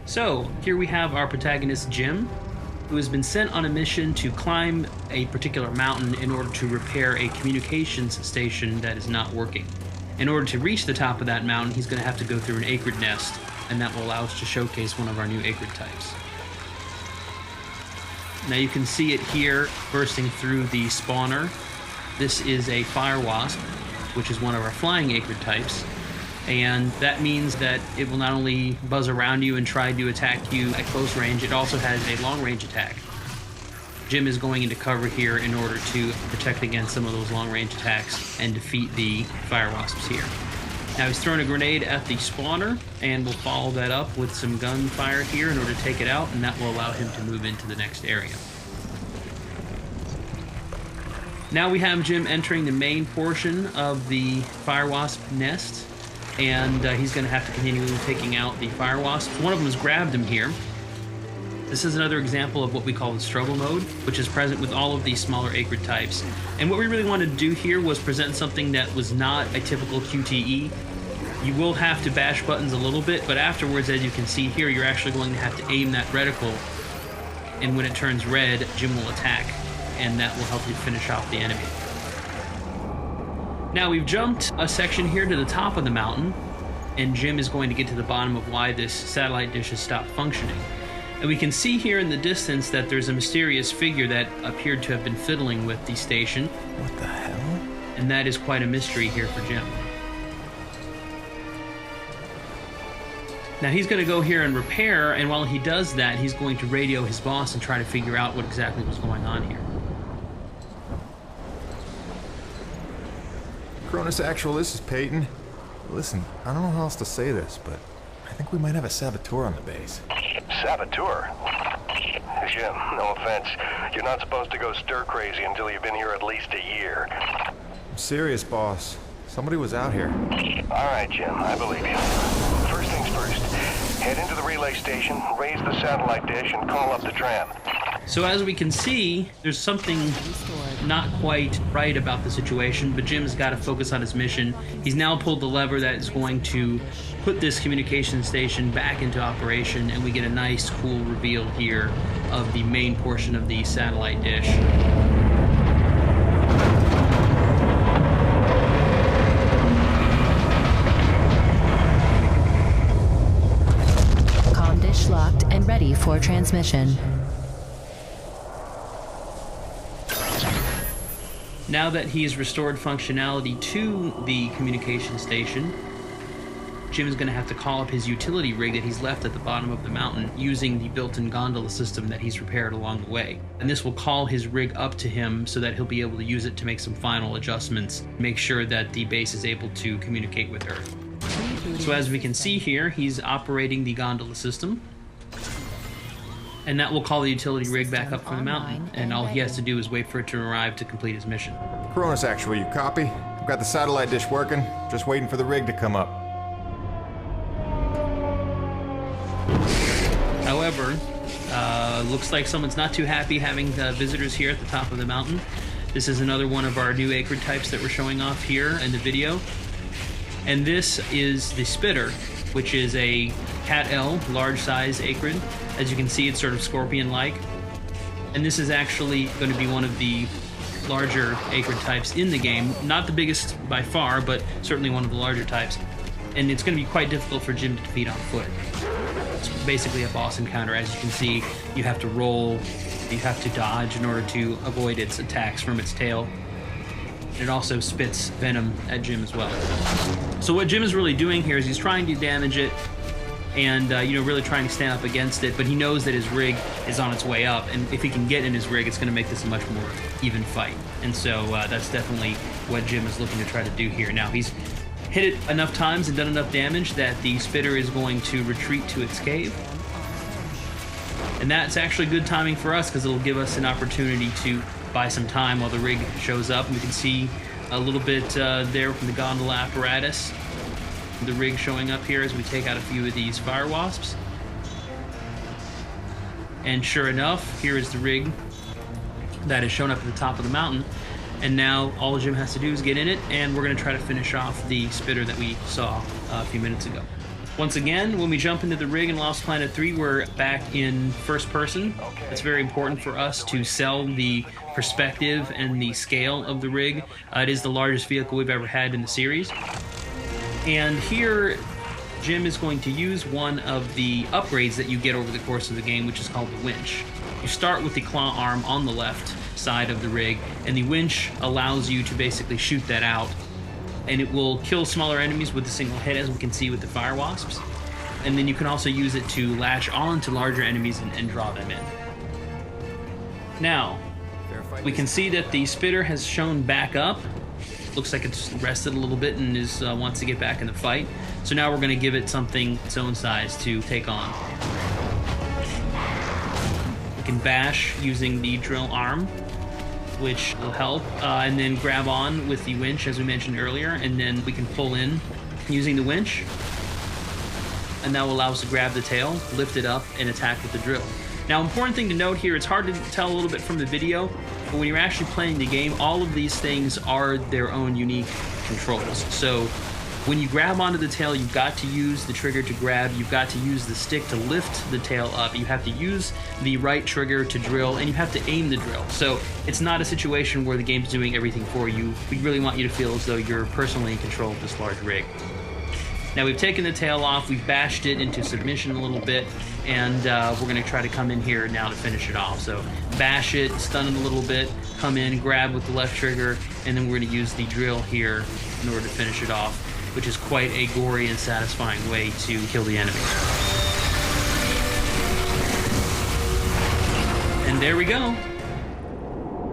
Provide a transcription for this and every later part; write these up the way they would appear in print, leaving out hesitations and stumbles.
So, here we have our protagonist Jim, who has been sent on a mission to climb a particular mountain in order to repair a communications station that is not working. In order to reach the top of that mountain, he's going to have to go through an acrid nest, and that will allow us to showcase one of our new acrid types. Now you can see it here bursting through the spawner. This is a fire wasp, which is one of our flying acrid types. And that means that it will not only buzz around you and try to attack you at close range, it also has a long-range attack. Jim is going into cover here in order to protect against some of those long-range attacks and defeat the fire wasps here. Now he's throwing a grenade at the spawner, and we'll follow that up with some gunfire here in order to take it out, and that will allow him to move into the next area. Now we have Jim entering the main portion of the fire wasp nest, and he's going to have to continue taking out the fire wasps. One of them has grabbed him here. This is another example of what we call the struggle mode, which is present with all of these smaller acrid types. And what we really wanted to do here was present something that was not a typical QTE. You will have to bash buttons a little bit, but afterwards, as you can see here, you're actually going to have to aim that reticle, and when it turns red, Jim will attack, and that will help you finish off the enemy. Now we've jumped a section here to the top of the mountain, and Jim is going to get to the bottom of why this satellite dish has stopped functioning. And we can see here in the distance that there's a mysterious figure that appeared to have been fiddling with the station. What the hell? And that is quite a mystery here for Jim. Now he's going to go here and repair, and while he does that, he's going to radio his boss and try to figure out what exactly was going on here. Cronus Actual, this is Peyton. Listen, I don't know how else to say this, but I think we might have a saboteur on the base. Saboteur? Jim, no offense. You're not supposed to go stir-crazy until you've been here at least a year. I'm serious, boss. Somebody was out here. All right, Jim, I believe you. First things first. Head into the relay station, raise the satellite dish, and call up the tram. So as we can see, there's something not quite right about the situation, but Jim's got to focus on his mission. He's now pulled the lever that is going to put this communication station back into operation, and we get a nice, cool reveal here of the main portion of the satellite dish. Comm dish locked and ready for transmission. Now that he's restored functionality to the communication station, Jim is going to have to call up his utility rig that he's left at the bottom of the mountain using the built-in gondola system that he's repaired along the way. And this will call his rig up to him so that he'll be able to use it to make some final adjustments, make sure that the base is able to communicate with Earth. So as we can see here, he's operating the gondola system. And that will call the utility rig back up from the mountain, and all he has to do is wait for it to arrive to complete his mission. Cronus Actual, you copy? I've got the satellite dish working, just waiting for the rig to come up. However, looks like someone's not too happy having visitors here at the top of the mountain. This is another one of our new acrid types that we're showing off here in the video. And this is the spitter, which is a Cat L, large size acrid. As you can see, it's sort of scorpion-like. And this is actually going to be one of the larger acrid types in the game. Not the biggest by far, but certainly one of the larger types. And it's going to be quite difficult for Jim to defeat on foot. It's basically a boss encounter. As you can see, you have to roll, you have to dodge in order to avoid its attacks from its tail. It also spits venom at Jim as well. So what Jim is really doing here is he's trying to damage it and really trying to stand up against it, but he knows that his rig is on its way up, and if he can get in his rig, it's going to make this a much more even fight. And so that's definitely what Jim is looking to try to do here. Now, he's hit it enough times and done enough damage that the spitter is going to retreat to its cave. And that's actually good timing for us, because it'll give us an opportunity to buy some time while the rig shows up. We can see a little bit there from the gondola apparatus, the rig showing up here as we take out a few of these fire wasps. And sure enough, here is the rig that has shown up at the top of the mountain. And now all Jim has to do is get in it, and we're going to try to finish off the spitter that we saw a few minutes ago. Once again, when we jump into the rig in Lost Planet 3, we're back in first person. It's very important for us to sell the perspective and the scale of the rig. It is the largest vehicle we've ever had in the series. And here, Jim is going to use one of the upgrades that you get over the course of the game, which is called the winch. You start with the claw arm on the left side of the rig, and the winch allows you to basically shoot that out. And it will kill smaller enemies with a single hit, as we can see with the fire wasps. And then you can also use it to latch on to larger enemies and draw them in. Now, we can see that the spitter has shown back up. Looks like it's rested a little bit and wants to get back in the fight. So now we're going to give it something its own size to take on. We can bash using the drill arm, which will help, and then grab on with the winch, as we mentioned earlier, and then we can pull in using the winch, and that will allow us to grab the tail, lift it up, and attack with the drill. Now, important thing to note here, it's hard to tell a little bit from the video, but when you're actually playing the game, all of these things are their own unique controls. So when you grab onto the tail, you've got to use the trigger to grab, you've got to use the stick to lift the tail up, you have to use the right trigger to drill, and you have to aim the drill. So it's not a situation where the game's doing everything for you. We really want you to feel as though you're personally in control of this large rig. Now we've taken the tail off, we've bashed it into submission a little bit, and we're going to try to come in here now to finish it off. So bash it, stun it a little bit, come in, grab with the left trigger, and then we're going to use the drill here in order to finish it off, which is quite a gory and satisfying way to kill the enemy. And there we go.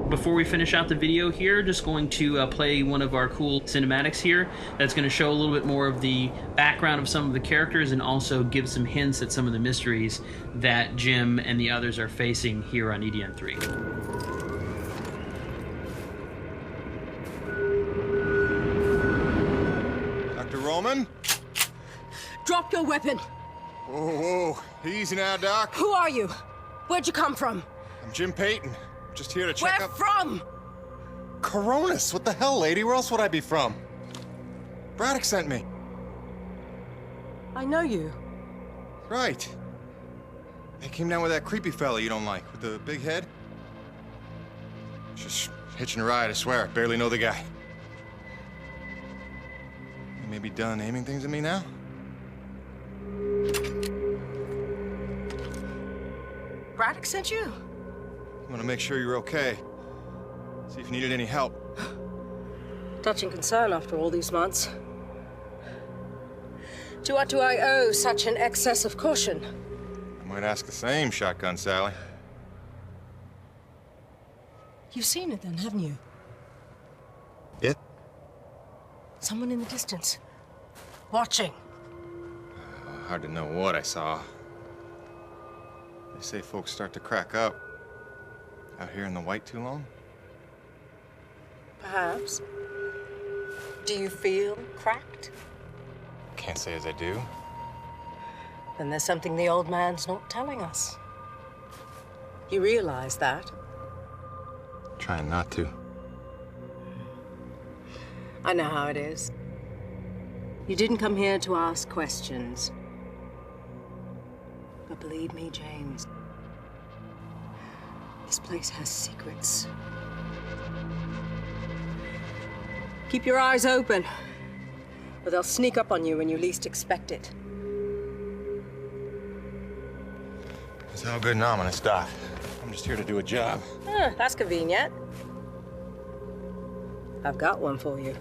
Before we finish out the video here, just going to play one of our cool cinematics here that's going to show a little bit more of the background of some of the characters and also give some hints at some of the mysteries that Jim and the others are facing here on EDN 3. Roman? Drop your weapon. Whoa, easy now, Doc. Who are you? Where'd you come from? I'm Jim Payton. Just here to check Where up... from? Coronis, what the hell, lady? Where else would I be from? Braddock sent me. I know you. Right. They came down with that creepy fella you don't like, with the big head. Just hitching a ride, I swear. Barely know the guy. You may be done aiming things at me now? Braddock sent you? I want to make sure you're okay. See if you needed any help. Touching concern after all these months. To what do I owe such an excess of caution? I might ask the same, Shotgun Sally. You've seen it then, haven't you? It? Someone in the distance. Watching. Hard to know what I saw. They say folks start to crack up. Out here in the white too long? Perhaps. Do you feel cracked? Can't say as I do. Then there's something the old man's not telling us. You realize that? Trying not to. I know how it is. You didn't come here to ask questions. But believe me, James, this place has secrets. Keep your eyes open, or they'll sneak up on you when you least expect it. It's all good and ominous, Doc. I'm just here to do a job. That's convenient. I've got one for you.